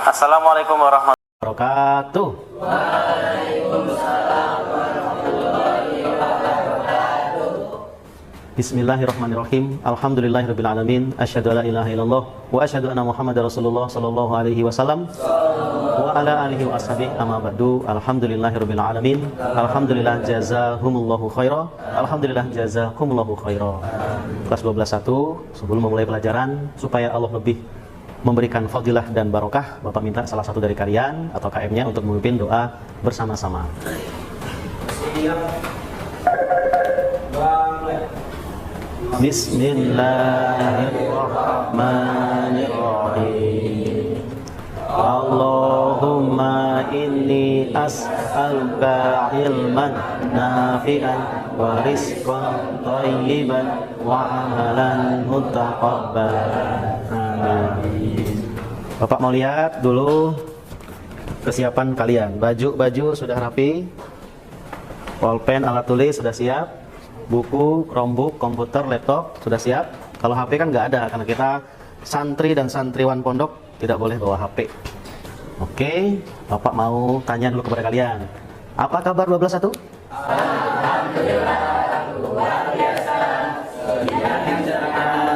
Assalamualaikum warahmatullahi wabarakatuh. Bismillahirrahmanirrahim. Alhamdulillahirabbil alamin. Asyhadu alla ilaha illallah wa asyhadu anna Muhammadar Rasulullah sallallahu alaihi wasallam wa ala alihi wa ashabihi amma ba'du. Alhamdulillahirabbil alamin. Alhamdulillah jazakumullahu khaira. Alhamdulillah jazakumullahu khaira. Kelas 12.1, sebelum memulai pelajaran supaya Allah lebih memberikan fadilah dan barokah, Bapak minta salah satu dari kalian atau KM-nya untuk memimpin doa bersama-sama. Bismillahirrahmanirrahim. Allahumma inni as'aluka ilman nafi'an wa rizqan thayyiban wa amalan mutaqabbalan. Amin. Bapak mau lihat dulu kesiapan kalian. Baju sudah rapi, pulpen, alat tulis sudah siap, buku, Chromebook, komputer, laptop sudah siap. Kalau HP kan nggak ada karena kita santri dan santriwan pondok tidak boleh bawa HP. Oke, Bapak mau tanya dulu kepada kalian. Apa kabar 12.1? Alhamdulillah, luar biasa.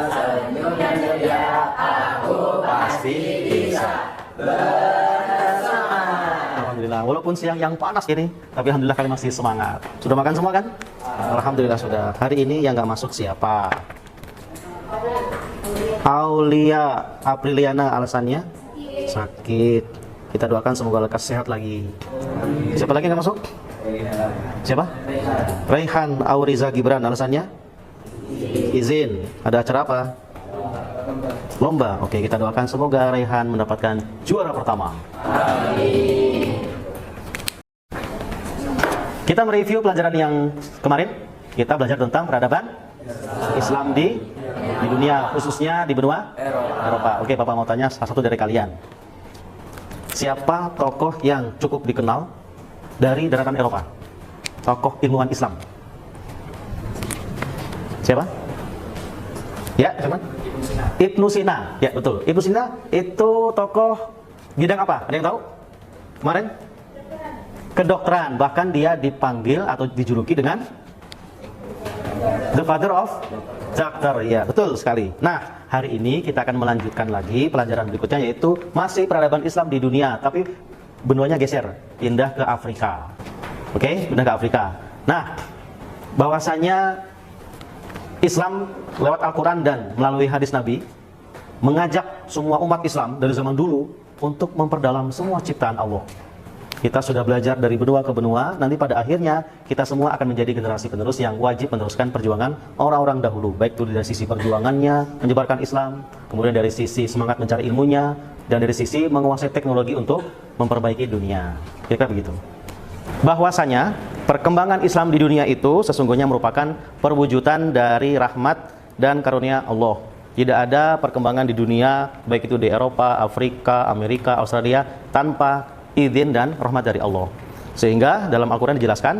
Senyumnya ceria, aku pasti bisa bersama. Alhamdulillah, walaupun siang yang panas ini, tapi alhamdulillah kalian masih semangat. Sudah makan semua kan? Alhamdulillah sudah. Hari ini yang nggak masuk siapa? Aulia Apriliana, alasannya sakit. Kita doakan semoga lekas sehat lagi. Siapa lagi nggak masuk? Siapa? Raihan Auriza Gibran, alasannya izin. Ada acara apa? Lomba. Oke, kita doakan semoga Raihan mendapatkan juara pertama. Kita mereview pelajaran yang kemarin. Kita belajar tentang peradaban Islam di dunia, khususnya di benua Eropa. Oke, Bapak mau tanya salah satu dari kalian. Siapa tokoh yang cukup dikenal dari daratan Eropa? Tokoh ilmuwan Islam. Siapa? Ya, siapa? Ibnu Sina. Ya, betul. Ibnu Sina itu tokoh bidang apa? Ada yang tahu? Kemarin? Kedokteran. Bahkan dia dipanggil atau dijuluki dengan The Father of Doctor. Ya, betul sekali. Nah, hari ini kita akan melanjutkan lagi pelajaran berikutnya, yaitu masih peradaban Islam di dunia, tapi benuanya geser, pindah ke Afrika. Oke, pindah ke Afrika. Nah, bahwasanya Islam lewat Al-Quran dan melalui hadis Nabi mengajak semua umat Islam dari zaman dulu untuk memperdalam semua ciptaan Allah. Kita sudah belajar dari benua ke benua, nanti pada akhirnya kita semua akan menjadi generasi penerus yang wajib meneruskan perjuangan orang-orang dahulu, baik itu dari sisi perjuangannya menyebarkan Islam, kemudian dari sisi semangat mencari ilmunya, dan dari sisi menguasai teknologi untuk memperbaiki dunia. Kira-kira begitu. Bahwasanya perkembangan Islam di dunia itu sesungguhnya merupakan perwujudan dari rahmat dan karunia Allah. Tidak ada perkembangan di dunia, baik itu di Eropa, Afrika, Amerika, Australia, tanpa izin dan rahmat dari Allah. Sehingga dalam Al-Quran dijelaskan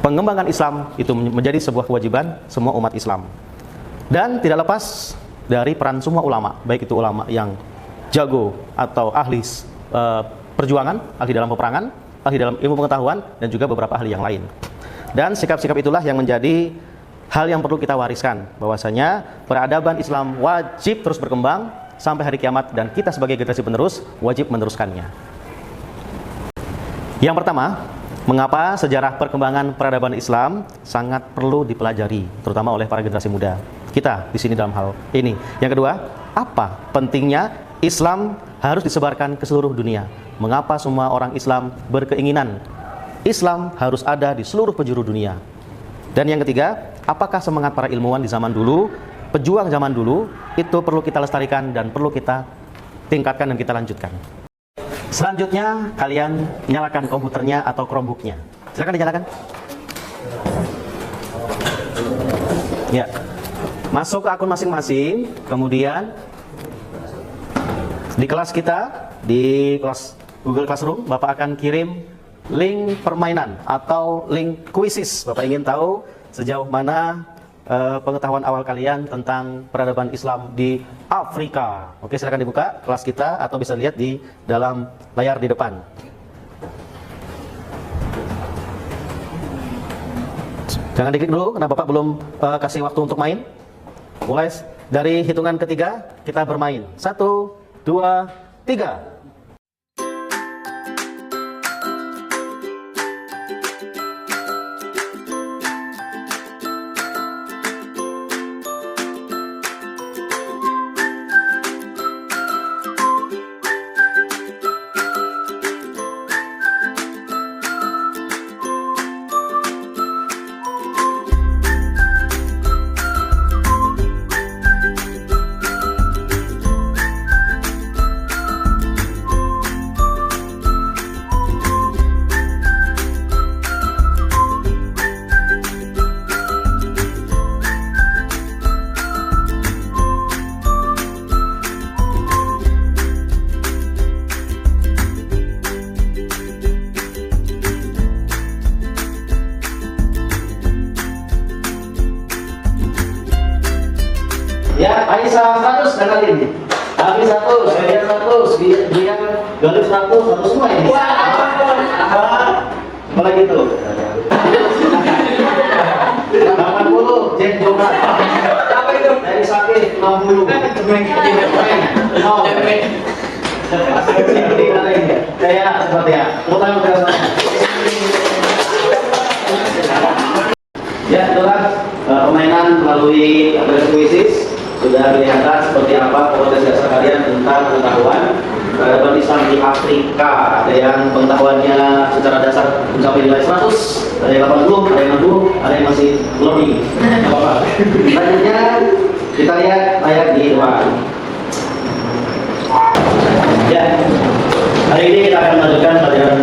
pengembangan Islam itu menjadi sebuah kewajiban semua umat Islam, dan tidak lepas dari peran semua ulama, baik itu ulama yang jago atau ahli perjuangan, ahli dalam peperangan, ahli dalam ilmu pengetahuan, dan juga beberapa ahli yang lain. Dan sikap-sikap itulah yang menjadi hal yang perlu kita wariskan, bahwasanya peradaban Islam wajib terus berkembang sampai hari kiamat, dan kita sebagai generasi penerus wajib meneruskannya. Yang pertama, mengapa sejarah perkembangan peradaban Islam sangat perlu dipelajari, terutama oleh para generasi muda kita di sini dalam hal ini. Yang kedua, apa pentingnya Islam harus disebarkan ke seluruh dunia? Mengapa semua orang Islam berkeinginan Islam harus ada di seluruh penjuru dunia? Dan yang ketiga, apakah semangat para ilmuwan di zaman dulu, pejuang zaman dulu, itu perlu kita lestarikan dan perlu kita tingkatkan dan kita lanjutkan. Selanjutnya, kalian nyalakan komputernya atau Chromebooknya. Silakan dinyalakan. Ya, masuk ke akun masing-masing. Kemudian di kelas kita, di kelas Google Classroom, Bapak akan kirim link permainan atau link kuisis. Bapak ingin tahu sejauh mana pengetahuan awal kalian tentang peradaban Islam di Afrika. Oke, silakan dibuka kelas kita atau bisa lihat di dalam layar di depan. Jangan diklik dulu, karena Bapak belum kasih waktu untuk main. Mulai dari hitungan ketiga, kita bermain. 1, 2, 3. Ya, Aisyah 100 dengerin. Abi 100, Rian 100, Rian Galip 100 semua ini. Apa lagi tuh? 80, Jen Jombang. Apa itu? Dari Sakit 60. Kayak seperti ya. Utang ya, itulah permainan melalui kuisis. Sudah kelihatan seperti apa kompetensi dasar kalian tentang pengetahuan peradaban Islam di Afrika. Ada yang pengetahuannya secara dasar mencapai nilai 100, ada yang 80, ada yang 60, ada yang masih learning. Apa-apa. Selanjutnya kita lihat layar di luar. Ya, hari ini kita akan melanjutkan pelajaran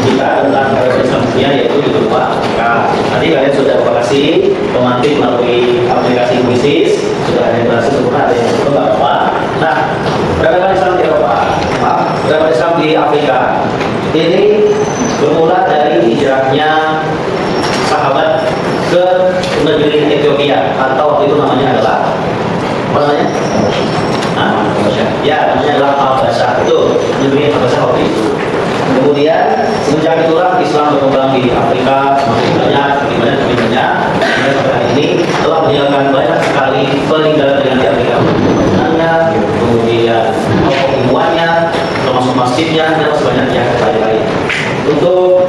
kita tentang peradaban Islam dunia, yaitu di luar Afrika. Tadi kalian sudah kasih pemantik melalui aplikasi kuisis. Sudah ada yang berhasil sempurna, ada yang belum, nggak apa-apa. Nah, peradaban Islam di Eropa, peradaban Islam di Afrika ini bermula dari hijrahnya sahabat ke negeri Ethiopia, atau waktu itu namanya adalah apa namanya? Ya, namanya adalah Habasha. Itu negeri Habasha waktu itu. Kemudian semenjak itulah Islam berkembang di Afrika semakin banyak, semakin banyak. Dan sampai hari ini telah meninggalkan banyak sekali peninggalan di Afrika. Bangunannya, kemudian pokok ilmuannya, termasuk masjidnya, dan sebanyak yang lain-lain. Untuk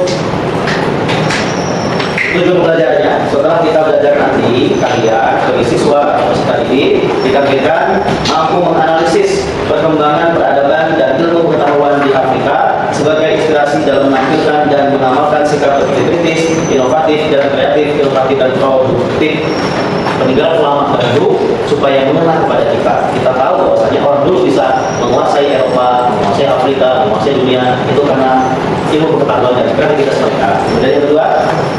tujuan belajarnya, setelah kita belajar nanti, kalian sebagai siswa atau peserta didik ditargetkan mampu menganalisis perkembangan peradaban dan ilmu pengetahuan di Afrika sebagai inspirasi dalam menampilkan dan mengamalkan sikap berpikir kritis, inovatif dan kreatif, inovatif dan produktif peninggalan ulama terdahulu supaya mengenal kepada kita. Kita tahu bahwasanya orang dulu bisa menguasai Eropa, menguasai Afrika, menguasai dunia itu karena ilmu pengetahuan dan kreativitas mereka. Dan yang kedua,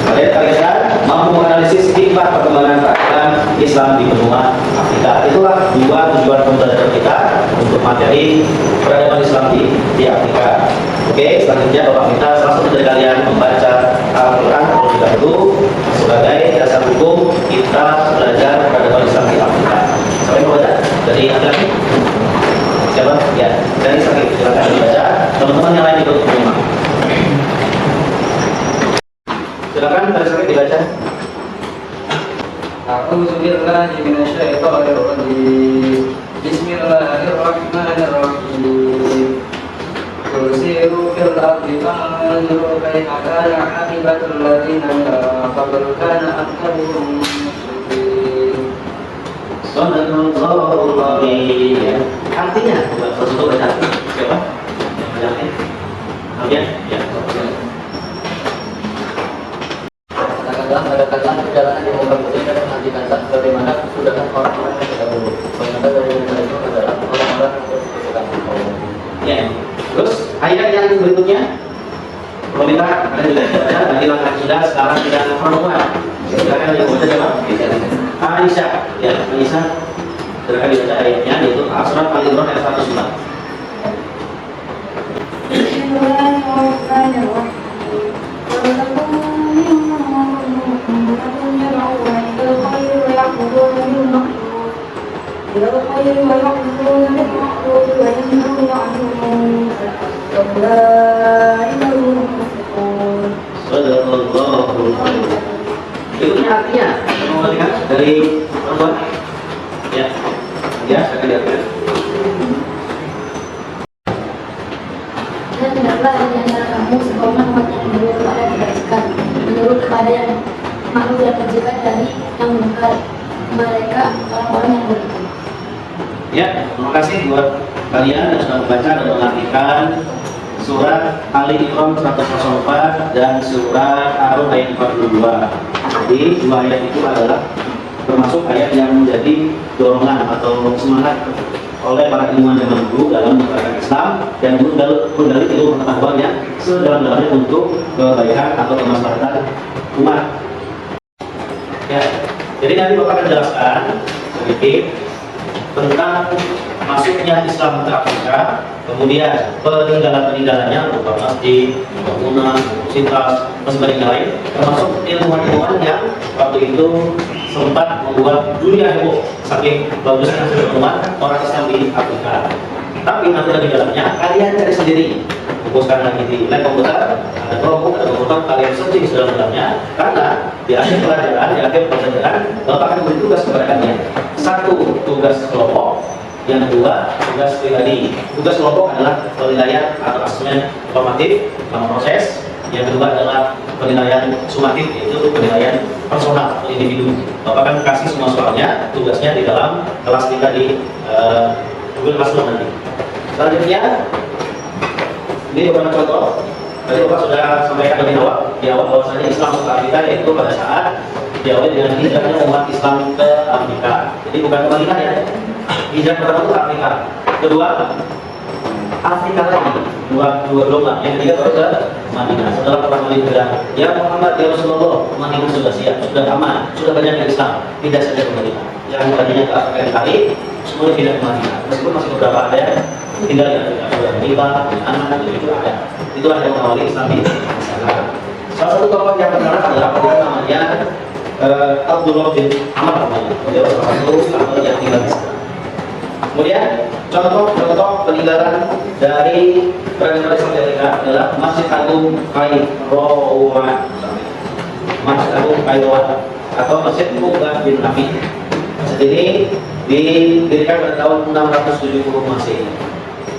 kalian targetkan mampu menganalisis hikmah perkembangan peradaban Islam di benua Afrika. Itulah dua tujuan pembelajaran kita untuk materi peradaban Islam di Afrika. Oke, selanjutnya Bapak minta salah satu dari kalian membaca Al-Quran terlebih dahulu sebagai dasar hukum kita belajar peradaban Islam di Afrika. Siapa yang membaca? Dari laki-laki? Siapa? Ya, dari sakit. Silakan dibaca. Teman-teman yang lain ikut rumah. Silakan dari sakit dibaca. A'udzu billahi minasyaitonir rajim. Bismillahirrahmanirrahim. Tusiru fil ardi fanzuru kaifa kana 'aqibatul ladzina min qablu kana aktsaruhum musyrikin. Sadaqallahul azim. Artinya, untuk baca. Siapa? Bacanya. Kemudian, ya. Katakanlah perjalanan di muka bumi dan menantikan bagaimana kesudahan orang-orang yang terdahulu. Ternyata dari mereka itu adalah orang-orang yang berkesudahan Allah. Ya. Terus ayat yang berikutnya, meminta kalian juga baca. Nanti langkah sudah sekarang tidak perempuan. Silakan yang baca siapa? Aisyah. Ya, Aisyah. Silakan dibaca ayatnya, yaitu Surat Al-Imran ayat 109. Bismillahirrahmanirrahim. ولتكن منكم أمة يدعون إلى الخير ويأمرون يوم يعرضون بالمعروف وينهون عن المنكر أولئك هم المفلحون. Sadaqallahul azim. Berikutnya artinya, mau lihat dari perempuan? Ya, ya, saya lihat. Dan tidaklah di antara kamu seorang umat yang menyuruh kepada kebaikan, menyuruh kepada yang ma'ruf dan mencegah dari yang munkar. Mereka orang-orang yang beriman. Ya, terima kasih buat kalian yang sudah membaca dan mengartikan surat Ali Imran 104 dan surat Ar-Rum ayat 42. Jadi dua ayat itu adalah termasuk ayat yang menjadi dorongan atau semangat oleh para ilmuwan zaman dulu dalam menerapkan Islam dan menggali ilmu pengetahuan yang sedalam-dalamnya untuk kebaikan atau kemaslahatan umat. Ya, jadi nanti Bapak akan jelaskan sedikit tentang masuknya Islam ke Afrika, kemudian peninggalan-peninggalannya berupa masjid, bangunan, universitas, dan sebagainya lain, termasuk ilmuwan-ilmuwan yang waktu itu sempat membuat dunia heboh saking bagusnya umat orang Islam di Afrika. Tapi nanti di dalamnya kalian cari sendiri, fokuskan lagi di lab komputer, ada kelompok, ada komputer, kalian searching di dalamnya, karena di akhir pelajaran, di akhir pelajaran, Bapak akan memberi tugas kepada kalian. Satu, tugas kelompok. Yang kedua, tugas pribadi. Tugas kelompok adalah penilaian atau asesmen formatif sama proses. Yang kedua adalah penilaian sumatif, yaitu penilaian personal atau individu. Bapak akan kasih semua soalnya, tugasnya di dalam kelas kita di Google Classroom nanti. Selanjutnya, ini beberapa contoh. Tadi Bapak sudah sampaikan lebih awal, di awal bahwasanya Islam ke Afrika yaitu pada saat diawali dengan hijrahnya umat Islam ke Afrika. Jadi bukan ke Madinah ya. Hijrah pertama itu Afrika. Kedua, Afrika lagi. Dua gelombang. Yang ketiga baru ke Madinah. Setelah pertama kali bilang, ya Muhammad, ya Rasulullah, Madinah sudah siap, sudah aman, sudah banyak yang Islam. Tidak saja ke Madinah. Yang tadinya ke Afrika kali, semuanya tidak ke Madinah. Meskipun masih beberapa ada yang tinggal di Afrika. Sudah menikah, anak, itu ada. Itulah yang mengawali Islam di sana. Salah satu tokoh yang terkenal adalah namanya Abdullah bin Amr namanya. Dia salah satu sahabat yang tinggal di sana. Kemudian contoh peninggalan dari peradaban Islam di Afrika adalah Masjid Agung Kairouan, Masjid Agung Kairouan atau Masjid Uqbah bin Nafi. Masjid ini didirikan pada tahun 670 Masehi.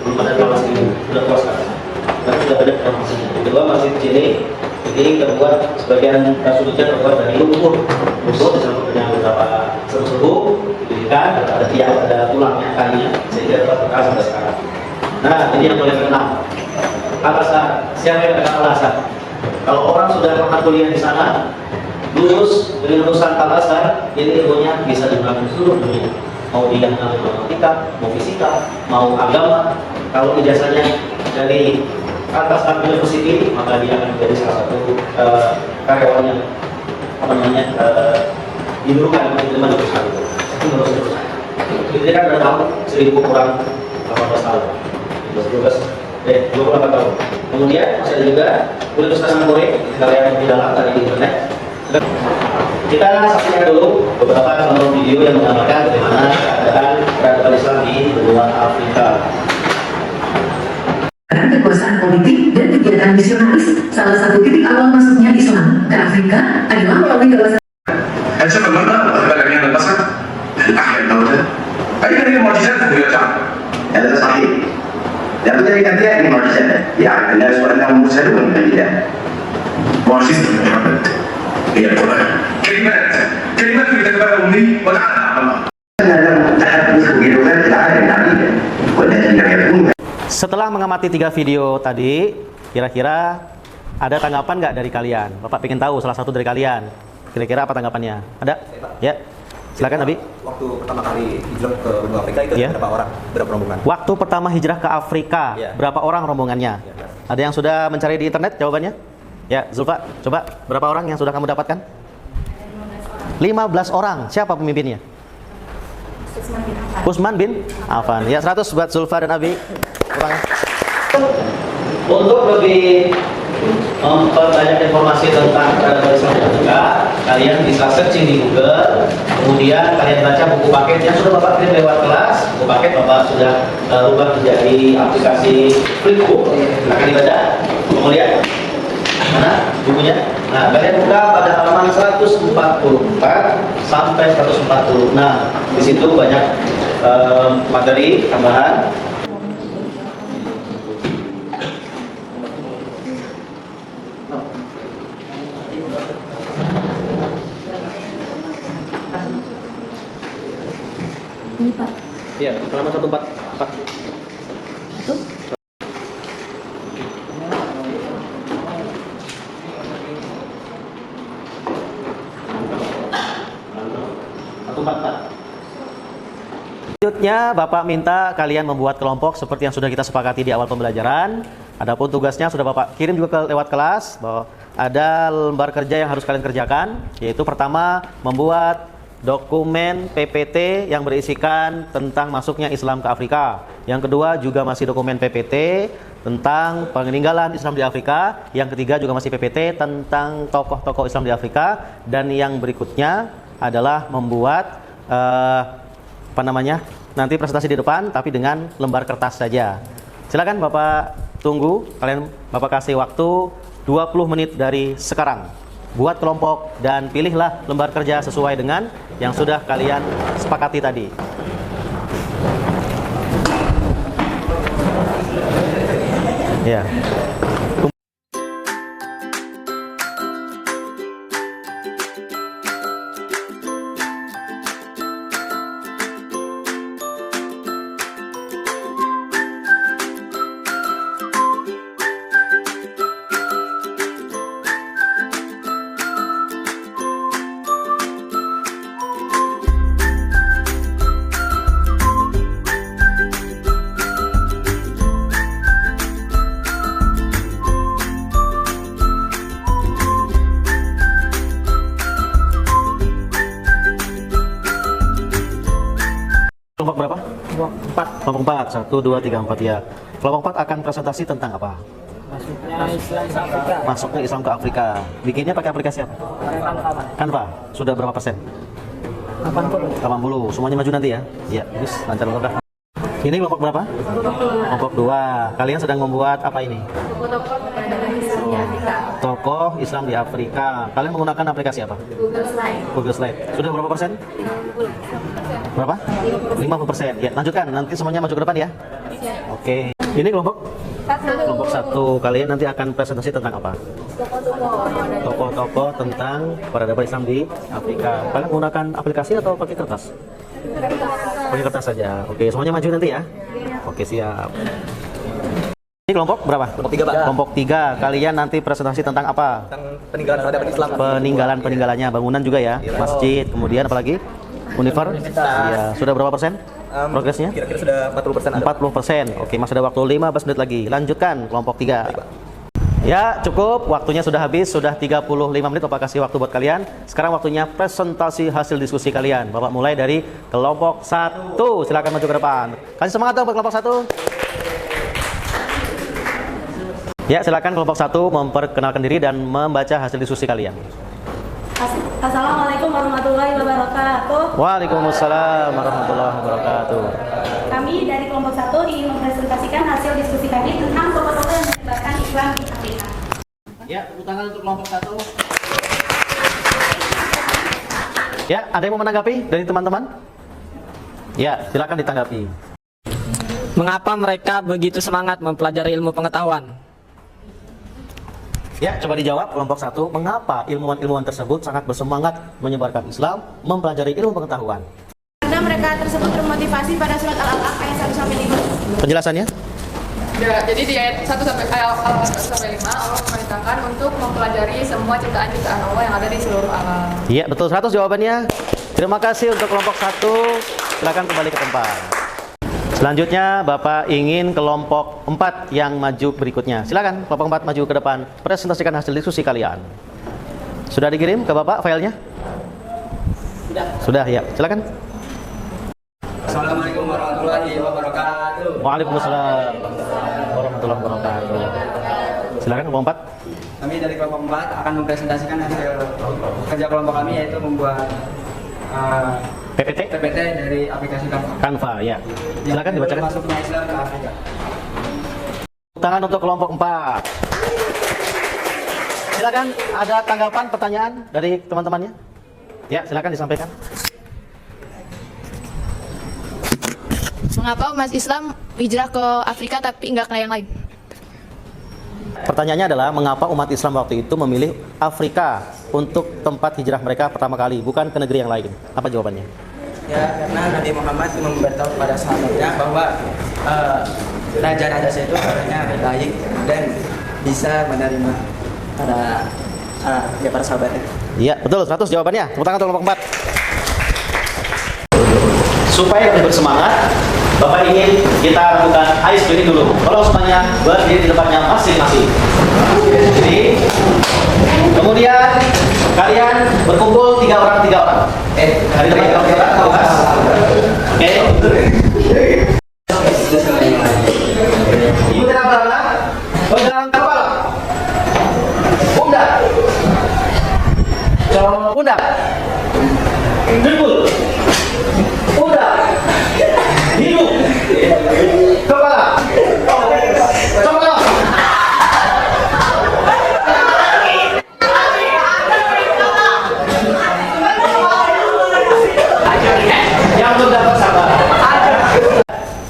Belum ada kelas ini, sudah tua sekarang. Tapi sudah ada informasinya. Kedua, masjid ini terbuat sebagian sudutnya terbuat dari lumpur dengan beberapa seru-seru didirikan, ada tiang, ada tulangnya, kayunya, sehingga tetap berkah sampai sekarang. Nah, ini yang boleh terkenal. Al-Azhar, siapa yang kenal Al-Azhar? Kalau orang sudah pernah kuliah di sana, lulus dengan lulusan Al-Azhar, ini ilmunya bisa digunakan di seluruh dunia. Mau dia mengambil matematika, mau fisika, mau agama, kalau ijazahnya dari atas University, maka dia akan menjadi salah satu karyawan yang dibutuhkan untuk diterima di perusahaan itu. Itu menurut saya. Itu kan pada tahun 1000 kurang 18 tahun, 28 tahun. Kemudian masih ada juga Universitas Angkore, kalian di dalam tadi di internet. Kita saksikan dulu beberapa contoh video yang menggambarkan bagaimana keadaan peradaban Islam di benua Afrika. Kekuasaan politik dan kegiatan misionaris, salah satu titik awal masuknya Islam ke Afrika adalah melalui kawasan. هل شاف المرأة واخبار عميان البصر؟ هل أحيا الموتى؟ أيضا هي معجزات يرجع. هذا صحيح. لابد من أن تأتي معجزات يعرف الناس أنهم مرسلون من الله. معجزة محمد هي القرآن. كلمات كتبها أمي وتعالى على الله. أنا لم أتحدث بلغات العالم العديدة والتي لم يكون. Setelah mengamati 3 video tadi, kira-kira ada tanggapan nggak dari kalian? Bapak pengen tahu salah satu dari kalian. Kira-kira apa tanggapannya? Ada? Ya. Silakan Abi. Waktu pertama kali hijrah ke benua Afrika itu Ya. berapa orang? Berapa rombongan? Waktu pertama hijrah ke Afrika, Ya. berapa orang rombongannya? Ada yang sudah mencari di internet jawabannya? Ya, Zulfa, coba berapa orang yang sudah kamu dapatkan? 15 orang. Siapa pemimpinnya? Utsman bin Affan. Ya, 100 buat Zulfa dan Abi. Kurang. Untuk lebih memperbanyak informasi tentang peradaban Islam di Afrika, kalian bisa searching di Google, kemudian kalian baca buku paket yang sudah Bapak kirim lewat kelas. Buku paket Bapak sudah rubah menjadi aplikasi Flipbook. Silakan dibaca. Mau lihat? Mana bukunya? Nah, kalian buka pada halaman 144 sampai 140. Nah, di situ banyak materi tambahan. Ini Pak. Iya, halaman 144. Itu. Selanjutnya Bapak minta kalian membuat kelompok seperti yang sudah kita sepakati di awal pembelajaran. Adapun tugasnya sudah Bapak kirim juga lewat kelas, bahwa ada lembar kerja yang harus kalian kerjakan, yaitu pertama membuat dokumen PPT yang berisikan tentang masuknya Islam ke Afrika. Yang kedua juga masih dokumen PPT tentang peninggalan Islam di Afrika. Yang ketiga juga masih PPT tentang tokoh-tokoh Islam di Afrika. Dan yang berikutnya adalah membuat nanti presentasi di depan tapi dengan lembar kertas saja. Silakan Bapak tunggu, Bapak kasih waktu 20 menit dari sekarang. Buat kelompok dan pilihlah lembar kerja sesuai dengan yang sudah kalian sepakati tadi. Ya. Kelompok berapa? Kelompok 4. 1, 2, 3, 4 ya. Kelompok 4 akan presentasi tentang apa? Masuknya Islam ke Afrika. Bikinnya pakai aplikasi apa? Canva. Sudah berapa persen? 80. Semuanya maju nanti ya? Iya, terus lancar. Ini kelompok berapa? Kelompok 2. Kalian sedang membuat apa ini? Tokoh Islam di Afrika. Kalian menggunakan aplikasi apa? Google Slide. Sudah berapa persen? Berapa? 50%. Ya, lanjutkan. Nanti semuanya maju ke depan ya. Oke. Ini kelompok 1. Kalian nanti akan presentasi tentang apa? Tokoh-tokoh tentang peradaban Islam di Afrika. Kalian menggunakan aplikasi atau pakai kertas? Pakai kertas saja. Oke, semuanya maju nanti ya. Oke, siap. Ini kelompok berapa? Kelompok 3, Pak. Kelompok 3. Kalian nanti presentasi tentang apa? Tentang peninggalan peradaban Islam. Peninggalannya, bangunan juga ya. Masjid, kemudian apalagi? Universitas. Ya, sudah berapa persen progresnya? Kira-kira sudah 40% ada. 40%. Oke, masih ada waktu 15 menit lagi. Lanjutkan kelompok 3. Ya, cukup. Waktunya sudah habis. Sudah 35 menit Bapak kasih waktu buat kalian. Sekarang waktunya presentasi hasil diskusi kalian. Bapak mulai dari kelompok 1. Silakan maju ke depan. Kasih semangat dong buat kelompok 1. Ya, silakan kelompok 1 memperkenalkan diri dan membaca hasil diskusi kalian. Assalamualaikum warahmatullahi wabarakatuh. Waalaikumsalam warahmatullahi wabarakatuh. Kami dari kelompok 1 ingin mempresentasikan hasil diskusi kami tentang tokoh-tokoh yang menyebarkan Islam di Afrika. Ya, tepuk tangan untuk kelompok 1. Ya, ada yang mau menanggapi dari teman-teman? Ya, silakan ditanggapi. Mengapa mereka begitu semangat mempelajari ilmu pengetahuan? Ya, coba dijawab kelompok 1. Mengapa ilmuwan-ilmuwan tersebut sangat bersemangat menyebarkan Islam, mempelajari ilmu pengetahuan? Karena mereka tersebut termotivasi pada surat Al-Alaq ayat 1-5. Penjelasannya? Ya, jadi di ayat 1-5 Allah memerintahkan untuk mempelajari semua ciptaan-ciptaan Allah yang ada di seluruh alam. Iya, betul 100 jawabannya. Terima kasih untuk kelompok 1. Silakan kembali ke tempat. Selanjutnya Bapak ingin kelompok 4 yang maju berikutnya. Silakan kelompok 4 maju ke depan. Presentasikan hasil diskusi kalian. Sudah dikirim ke Bapak filenya? Sudah ya. Silakan. Assalamualaikum warahmatullahi wabarakatuh. Waalaikumsalam warahmatullahi wabarakatuh. Silakan kelompok 4. Kami dari kelompok 4 akan mempresentasikan hasil kerja kelompok kami, yaitu membuat PPT dari aplikasi Canva, ya. Silakan dibacakan. Masuknya Islam ke Afrika. Tangan untuk kelompok 4. Silakan, ada tanggapan, pertanyaan dari teman-temannya? Ya, silakan disampaikan. Mengapa umat Islam hijrah ke Afrika tapi nggak ke yang lain? Pertanyaannya adalah mengapa umat Islam waktu itu memilih Afrika untuk tempat hijrah mereka pertama kali, bukan ke negeri yang lain? Apa jawabannya? Ya, karena Nabi Muhammad memberitahu kepada sahabatnya bahwa raja-raja itu orangnya baik dan bisa menerima para sahabatnya. Iya, betul, 100 jawabannya. Tepuk tangan untuk kelompok 4. Supaya lebih bersemangat, Bapak ingin kita lakukan ice breaking dulu. Kalau semuanya berdiri di tempatnya masing-masing. Jadi, kemudian kalian berkumpul 3 orang. Dari tempat yang kita bahas. Oke. Ibu tidak berapa? Pegang kepala. Pundak. Pundak. Dengkul. Pundak. Hidung. Kepala. Kepala. Yang belum dapat sabar.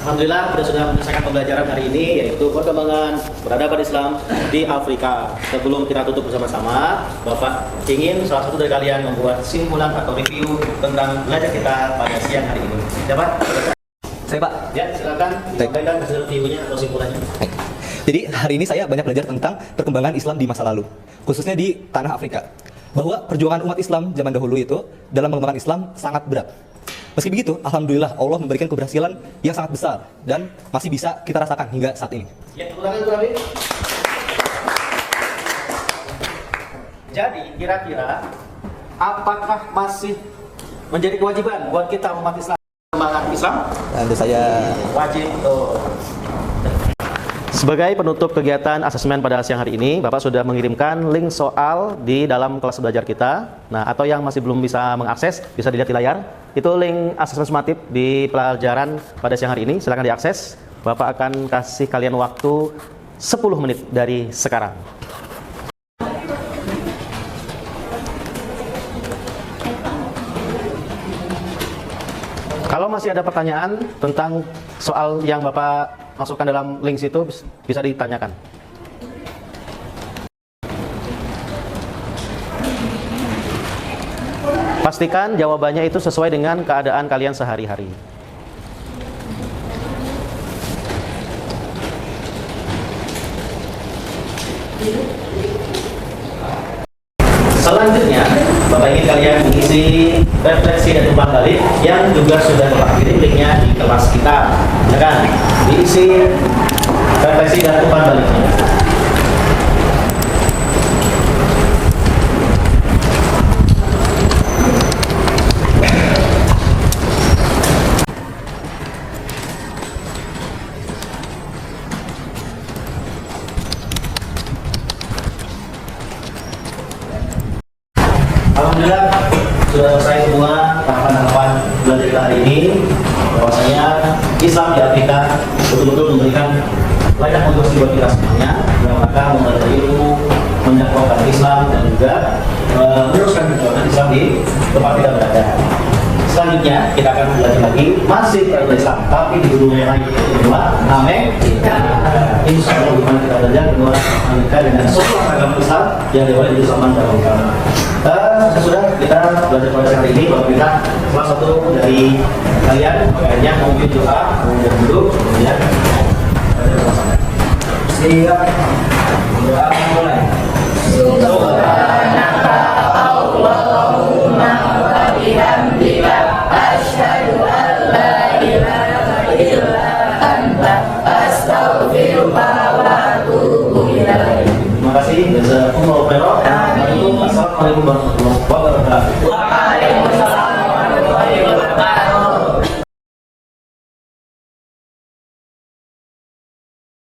Alhamdulillah kita sudah menyelesaikan pembelajaran hari ini, yaitu perkembangan peradaban Islam di Afrika. Sebelum kita tutup bersama-sama, Bapak ingin salah satu dari kalian membuat simpulan atau review tentang belajar kita pada siang hari ini. Dapat? Saya, Pak. Ya, silakan sampaikan hasil reviewnya atau simpulannya. Jadi hari ini saya banyak belajar tentang perkembangan Islam di masa lalu, khususnya di tanah Afrika. Bahwa perjuangan umat Islam zaman dahulu itu dalam mengembangkan Islam sangat berat. Meski begitu, alhamdulillah Allah memberikan keberhasilan yang sangat besar dan masih bisa kita rasakan hingga saat ini. Ya, tepuk tangan kurang lebih. Jadi, kira-kira apakah masih menjadi kewajiban buat kita umat Islam perkembangan Islam? Tentu saya Wajib. Sebagai penutup kegiatan asesmen pada siang hari ini, Bapak sudah mengirimkan link soal di dalam kelas belajar kita. Nah, atau yang masih belum bisa mengakses, bisa dilihat di layar. Itu link asesmen sumatif di pelajaran pada siang hari ini. Silakan diakses. Bapak akan kasih kalian waktu 10 menit dari sekarang. Kalau masih ada pertanyaan tentang soal yang Bapak masukkan dalam link situ, bisa ditanyakan. Pastikan jawabannya itu sesuai dengan keadaan kalian sehari-hari. Selanjutnya, Bapak ingin kalian mengisi refleksi dan umpan balik yang juga sudah Bapak kirim linknya di kelas kita. Ya kan? Diisi refleksi dan umpan baliknya. Alhamdulillah sudah selesai semua tahapan-tahapan belajar kita hari ini. Bahwasanya Islam di Afrika betul-betul memberikan banyak kontribusi buat kita semuanya, yang akan mempelajari ilmu, mendakwahkan Islam dan juga meneruskan perjuangan Islam di tempat kita berada. Selanjutnya kita akan belajar lagi masih tentang Islam, tapi di dunia yang lain. Kedua, amin. Insya Allah bagaimana kita belajar kedua menikah dengan semua agama Islam yang diwali di zaman dalam agama. Sesudah kita belajar pada hari ini, bahwa kita salah satu dari kalian kayaknya mungkin doa, kemudian duduk, kemudian belajar bersama. Siap. Doa mulai. Subhanaka Allahumma wa bihamdika asyhadu an la ilaha illa anta astaghfiruka wa atubu ilaik. Terima kasih. Jazakumullahu khairan. Assalamualaikum warahmatullahi wabarakatuh.